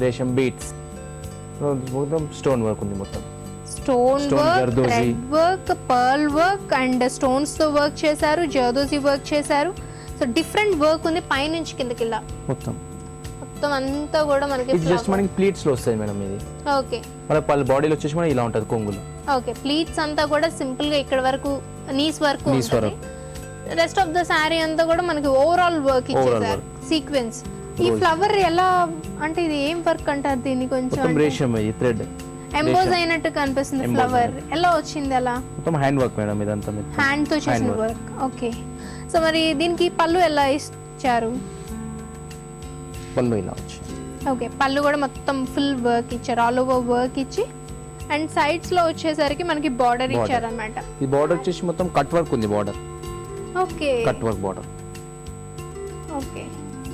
రేషం beats మొత్తం stone work ఉంది. మొత్తం stone work, thread work, pearl work and stones తో వర్క్ చేశారు, జర్దోజీ వర్క్ చేశారు. సో డిఫరెంట్ వర్క్ ఉంది పైనుంచి కిందకి ఇలా మొత్తం అంతా కూడా మనకి జస్ట్ మనకి ప్లీట్స్ లో వస్తాయి మేడం. ఇది ఓకే, మన బాడీలో వచ్చేసి మన ఇలా ఉంటది కొంగులు. ఓకే, ప్లీట్స్ అంతా కూడా సింపుల్ గా ఇక్కడ వరకు నీస్ వర్క్ ఉంటుంది. రెస్ట్ ఆఫ్ ద సారీ అంతా కూడా మనకి ఓవరాల్ వర్క్ ఇచ్చేసారు. సీక్వెన్స్ ఈ ఫ్లవర్ ఎలా అంటే ఇది ఏం వర్క్ అంటారు దీన్ని? కొంచెం రేషం థ్రెడ్ ఎంబోజ్ అయినట్టు కనిపిస్తుంది. ఫ్లవర్ ఎలా వచ్చింది అలా? మొత్తం హ్యాండ్ వర్క్ మేడం, ఇదంతా హ్యాండ్ తో చేసిన వర్క్. ఓకే, సో మరి దీనికి పళ్ళు ఎలా ఇచ్చారు? పళ్ళు ఇలా వచ్చి ఓకే, పళ్ళు కూడా మొత్తం ఫుల్ వర్క్ ఇచ్చారు, ఆల్ ఓవర్ వర్క్ ఇచ్చి అండ్ సైడ్స్ లో వచ్చేసరికి మనకి బార్డర్ ఇచ్చారు అన్నమాట. ఈ బార్డర్ వచ్చేసి మొత్తం కట్ వర్క్ ఉంది. Border okay, cut work border. Okay,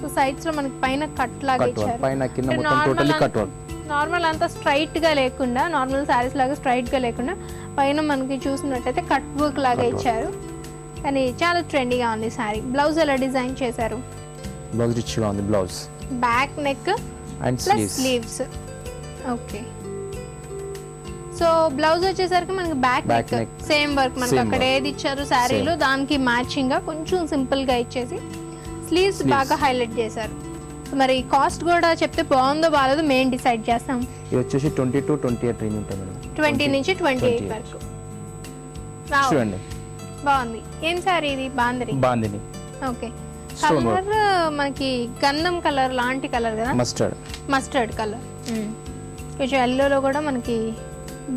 so sides లో మనకి పైన కట్ లాగా ఇచ్చారు, పైన కింద మొత్తం టోటల్లీ కట్ వర్క్. నార్మల్ అంతా స్ట్రైట్ గా లేకుండా, నార్మల్ సారీస్ లాగా స్ట్రైట్ గా లేకుండా పైన మనకి చూసినట్టయితే కట్ వర్క్ లాగా ఇచ్చారు. కానీ చాలా ట్రెండీగా ఉంది సారీ. బ్లౌజ్ ఎలా డిజైన్ చేశారు? బ్లౌజ్ రిచ్ గా ఉంది. Blouse back neck and plus sleeves. Okay, so blouse వచ్చేసరికి మనకి బ్యాక్ నెక్ సేమ్ వర్క్ మనకి అక్కడ ఏది ఇచ్చారు సారీలో దానికి మ్యాచింగ్ గా కొంచెం సింపుల్ గా ఇచ్చేసి స్లీవ్స్ బాగా హైలైట్ చేశారు. మరి కాస్ట్ కూడా చెప్తే బాగుందో బాగాలేదో మేము డిసైడ్ చేస్తాం. ఇది వచ్చేసి 20 to 28 రేంజ్ ఉంటుంది మేడం. 20 నుంచి 28 వరకు. చూడండి బాగుంది. ఏం సారీ ఇది? బాందిని. ఓకే, కలర్ మనకి గంధం కలర్ లాంటి కలర్ కదా, మస్టర్డ్ కలర్. కొంచెం ఎల్లోలో కూడా మనకి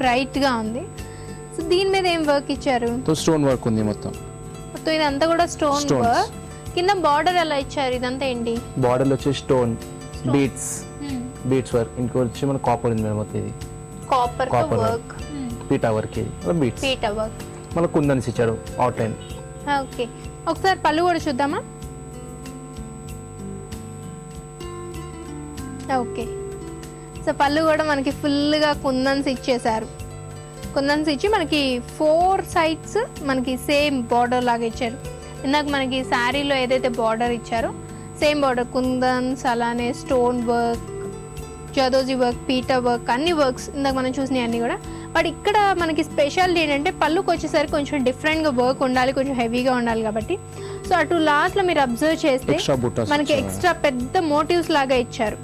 బ్రైట్ గా ఉంది. సో దీని మీద ఏం వర్క్ ఇచ్చారు? స్టోన్ వర్క్ ఉంది మొత్తం. మొత్తం ఇదంతా కూడా స్టోన్ వర్క్. కింద బార్డర్ ఎలా ఇచ్చారు? ఇదంతా ఏంటి? బార్డర్ లో వచ్చి స్టోన్ బీట్స్ వర్క్. ఇంకో వచ్చి మన కాపర్ ఉంది మేడం. మొత్తం ఇది కాపర్ వర్క్, పీటా వర్క్. ఇది బీట్స్ పీటా వర్క్. మన కుందన్స్ ఇచ్చారు అవుట్ లైన్. ఓకే, ఒకసారి పళ్ళు కూడా చూద్దామా? ఓకే, సో పళ్ళు కూడా మనకి ఫుల్ గా కుందన్స్ ఇచ్చేసారు. కుందన్స్ ఇచ్చి మనకి 4 సైడ్స్ మనకి సేమ్ బార్డర్ లాగా ఇచ్చారు. ఇందాక మనకి శారీలో ఏదైతే బార్డర్ ఇచ్చారో సేమ్ బార్డర్, కుందన్స్, అలానే stone work, zardozi work, PETA work, అన్ని వర్క్స్ ఇందాక మనం చూసినవి అన్ని కూడా. బట్ ఇక్కడ మనకి స్పెషాలిటీ ఏంటంటే పళ్ళుకి వచ్చేసరికి కొంచెం డిఫరెంట్గా వర్క్ ఉండాలి, కొంచెం హెవీగా ఉండాలి కాబట్టి. సో అటు లాస్ట్లో మీరు అబ్జర్వ్ చేస్తే మనకి ఎక్స్ట్రా పెద్ద మోటివ్స్ లాగా ఇచ్చారు.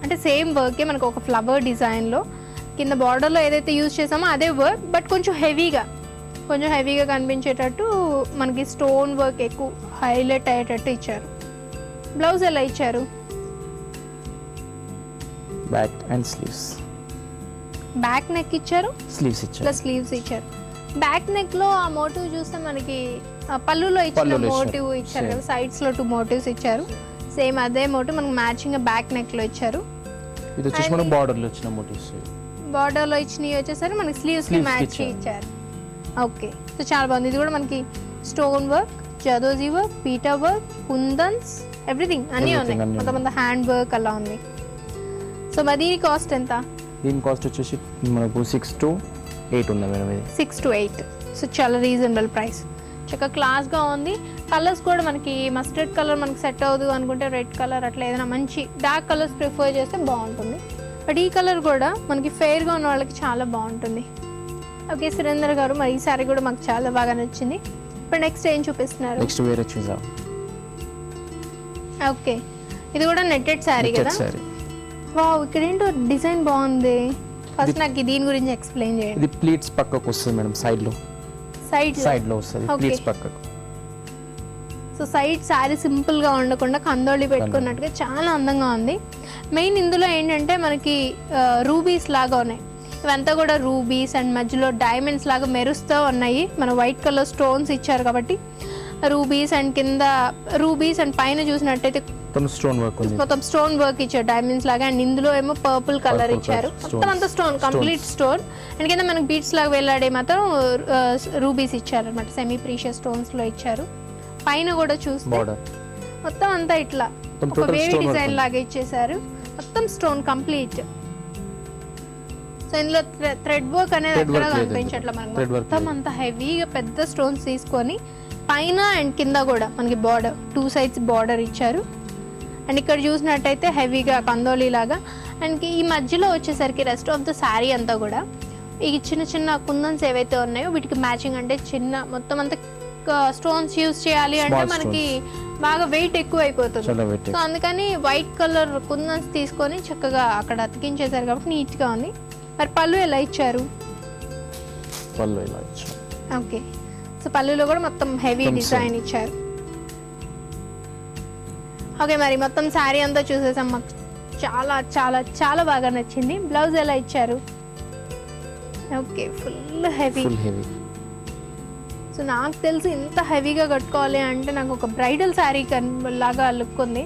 అంటే సేమ్ వర్కే మనకు ఒక ఫ్లవర్ డిజైన్లో కింద బార్డర్లో ఏదైతే యూజ్ చేసామో అదే వర్క్, బట్ కొంచెం హెవీగా కనిపించేటట్టు మనకి స్టోన్ వర్క్ ఎక్కువ హైలైట్ అయ్యేటట్టు ఇచ్చారు. బ్లౌజ్ ఎలా ఇచ్చారు? Back and sleeves. Back neck ఇచ్చారు, స్లీవ్స్ ఇచ్చారు. బ్యాక్ నెక్ లో ఆ మోటివ్ చూస్తే మనకి పళ్ళులో ఇచ్చిన మోటివ్ ఇచ్చారు కదా, సైడ్స్ లో 2 మోటివ్స్ ఇచ్చారు. సేమ్ అదే మోటివ్ మనకి మ్యాచింగ్ బ్యాక్ నెక్ లో ఇచ్చారు. ఇది వచ్చేసి మన బార్డర్ లో ఇచ్చిన మోటివ్స్. బార్డర్ లో ఇచ్చినవి వచ్చేసరికి మనకి స్లీవ్స్ కి మ్యాచ్ ఇచ్చారు. ఓకే, సో చాలా బాగుంది. ఇది కూడా మనకి stone work, zardozi work, PETA work, కుందన్స్, ఎవ్రీథింగ్ అన్నీ ఉన్నాయి. మొత్తం హ్యాండ్ వర్క్ అలా ఉంది. సో మరి దీని కాస్ట్ ఎంత? దీని కాస్ట్ వచ్చేసి మనకు 6 to 8 ఉంది మేడం. ఇది 6 to 8. సో చాలా రీజనబుల్ ప్రైస్. చక్కగా క్లాస్గా ఉంది. కలర్స్ కూడా మనకి మస్టర్డ్ కలర్ మనకి సెట్ అవ్వదు అనుకుంటే రెడ్ కలర్ అట్లా ఏదైనా మంచి డార్క్ కలర్స్ ప్రిఫర్ చేస్తే బాగుంటుంది. బట్ ఈ కలర్ కూడా మనకి ఫెయిర్గా ఉన్న వాళ్ళకి చాలా బాగుంటుంది. ఓకే సురేందర్ గారు, మరి ఈ సారీ కూడా మాకు చాలా బాగా నచ్చింది. ఇప్పుడు నెక్స్ట్ ఏం చూపిస్తున్నారు? నెక్స్ట్ వేరే చూసా. ఓకే, ఇది కూడా నెట్టెడ్ సారీ కదా. వావ్, ఇక్కడ ఏంటో డిజైన్ బాగుంది. ఫస్ట్ నాకు దీని గురించి ఎక్స్ప్లెయిన్ చేయండి. ఇది ప్లీట్స్ పక్కకు వస్తుంది మేడం, సైడ్ లో వస్తుంది ప్లీట్స్ పక్కకు. సో సైడ్ సారీ సింపుల్ గా ఉండకుండా కందోళి పెట్టుకున్నట్టుగా చాలా అందంగా ఉంది. మెయిన్ ఇందులో ఏంటంటే మనకి రూబీస్ లాగా ఉన్నాయి. ఇవంతా కూడా రూబీస్ అండ్ మధ్యలో డైమండ్స్ లాగా మెరుస్తూ ఉన్నాయి. మన వైట్ కలర్ స్టోన్స్ ఇచ్చారు కాబట్టి రూబీస్ అండ్ కింద రూబీస్ అండ్ పైన చూసినట్టయితే మొత్తం స్టోన్ వర్క్ ఇచ్చారు డైమండ్స్ లాగా. అండ్ ఇందులో ఏమో పర్పుల్ కలర్ ఇచ్చారు. మొత్తం అంతా స్టోన్, కంప్లీట్ స్టోన్. అండ్ కింద మనకి బీట్స్ లాగా వెళ్ళాడే మాత్రం రూబీస్ ఇచ్చారు అనమాట, సెమీ ప్రీషియస్ స్టోన్స్ లో ఇచ్చారు. పైన కూడా చూస్తే మొత్తం అంతా ఇట్లా ఒక వేవ్ డిజైన్ లాగా ఇచ్చేసారు. మొత్తం స్టోన్ కంప్లీట్. సో ఇందులో థ్రెడ్ వర్క్ అనేది ఎక్కడ కనిపించట్లా మనకి. మొత్తం అంతా హెవీగా పెద్ద స్టోన్స్ తీసుకొని పైన అండ్ కింద కూడా మనకి బార్డర్ 2 sides బార్డర్ ఇచ్చారు. అండ్ ఇక్కడ చూసినట్టయితే హెవీగా కందోలి లాగా. అండ్ ఈ మధ్యలో వచ్చేసరికి రెస్ట్ ఆఫ్ ద శారీ అంతా కూడా ఈ చిన్న చిన్న కుందన్స్ ఏవైతే ఉన్నాయో వీటికి మ్యాచింగ్, అంటే చిన్న మొత్తం అంతా స్టోన్స్ యూజ్ చేయాలి అంటే మనకి బాగా వెయిట్ ఎక్కువ అయిపోతుంది. సో అందుకని వైట్ కలర్ కుందన్స్ తీసుకొని చక్కగా అక్కడ అతికించేశారు కాబట్టి నీట్ గా ఉంది. మరి పళ్ళు ఎలా ఇచ్చారు? పళ్ళు ఇలా ఇచ్చారు. ఓకే, సో పళ్ళులో కూడా మొత్తం హెవీ డిజైన్ ఇచ్చారు. ఓకే, మరి మొత్తం శారీ అంతా చూసేసాం, మాకు చాలా చాలా చాలా బాగా నచ్చింది. బ్లౌజ్ ఎలా ఇచ్చారు? Okay, full heavy. సో నాకు తెలిసి ఇంత హెవీగా కట్టుకోవాలి అంటే నాకు ఒక బ్రైడల్ శారీ లాగా లుక్ ఉంది.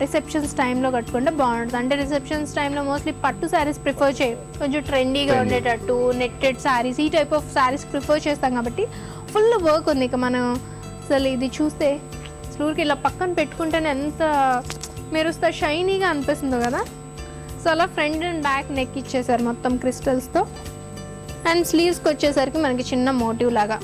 రిసెప్షన్స్ టైంలో కట్టుకుంటే బాగుంటుంది. అంటే రిసెప్షన్స్ టైంలో మోస్ట్లీ పట్టు శారీస్ ప్రిఫర్ చేయం, కొంచెం ట్రెండీగా ఉండేటట్టు నెట్టెడ్ శారీస్, ఈ టైప్ ఆఫ్ శారీస్ ప్రిఫర్ చేస్తాం కాబట్టి ఫుల్ వర్క్ ఉంది. ఇక మనం అసలు ఇది చూస్తే ఊరికి ఇలా పక్కన పెట్టుకుంటేనే ఎంత మెరుస్తా షైనీగా అనిపిస్తుందో కదా. సో అలా ఫ్రంట్ అండ్ బ్యాక్ నెక్ ఇచ్చేసారు మొత్తం క్రిస్టల్స్తో. అండ్ స్లీవ్స్కి వచ్చేసరికి మనకి చిన్న మోటివ్ లాగా,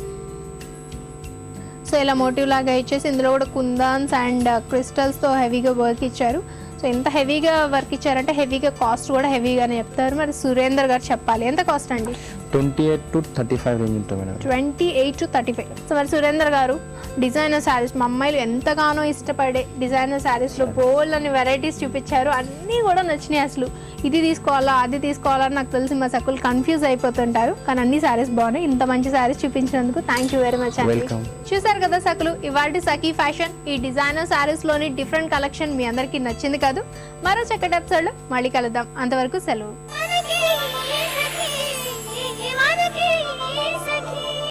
సో ఇలా మోటివ్ లాగా ఇచ్చేసి ఇందులో కూడా కుందన్స్ అండ్ క్రిస్టల్స్తో హెవీగా వర్క్ ఇచ్చారు. సో ఎంత హెవీగా వర్క్ ఇచ్చారంటే హెవీగా కాస్ట్ కూడా హెవీగానే చెప్తారు. మరి సురేందర్ గారు చెప్పాలి, ఎంత కాస్ట్ అండి? 28 to 35 రేంజ్ ఉంటుంది మేడం. 28 to 35. సో మరి సురేందర్ గారు డిజైనర్ శారీస్, మా అమ్మాయిలు ఎంతగానో ఇష్టపడే డిజైనర్ శారీస్లో బోల్డ్ అని వెరైటీస్ చూపించారు, అన్నీ కూడా నచ్చినాయి. అసలు ఇది తీసుకోవాలా అది తీసుకోవాలా అని నాకు తెలిసి మా సక్కులు కన్ఫ్యూజ్ అయిపోతుంటారు, కానీ అన్ని శారీస్ బాగున్నాయి. ఇంత మంచి శారీస్ చూపించినందుకు థ్యాంక్ యూ వెరీ మచ్ అండి. చూసారు కదా సక్కులు, ఇవాల్టి సఖీ ఫ్యాషన్ ఈ డిజైనర్ శారీస్లోని డిఫరెంట్ కలెక్షన్ మీ అందరికీ నచ్చింది కాదు. మరో చక్కటి ఎపిసోడ్లో మళ్ళీ కలుద్దాం, అంతవరకు సెలవు.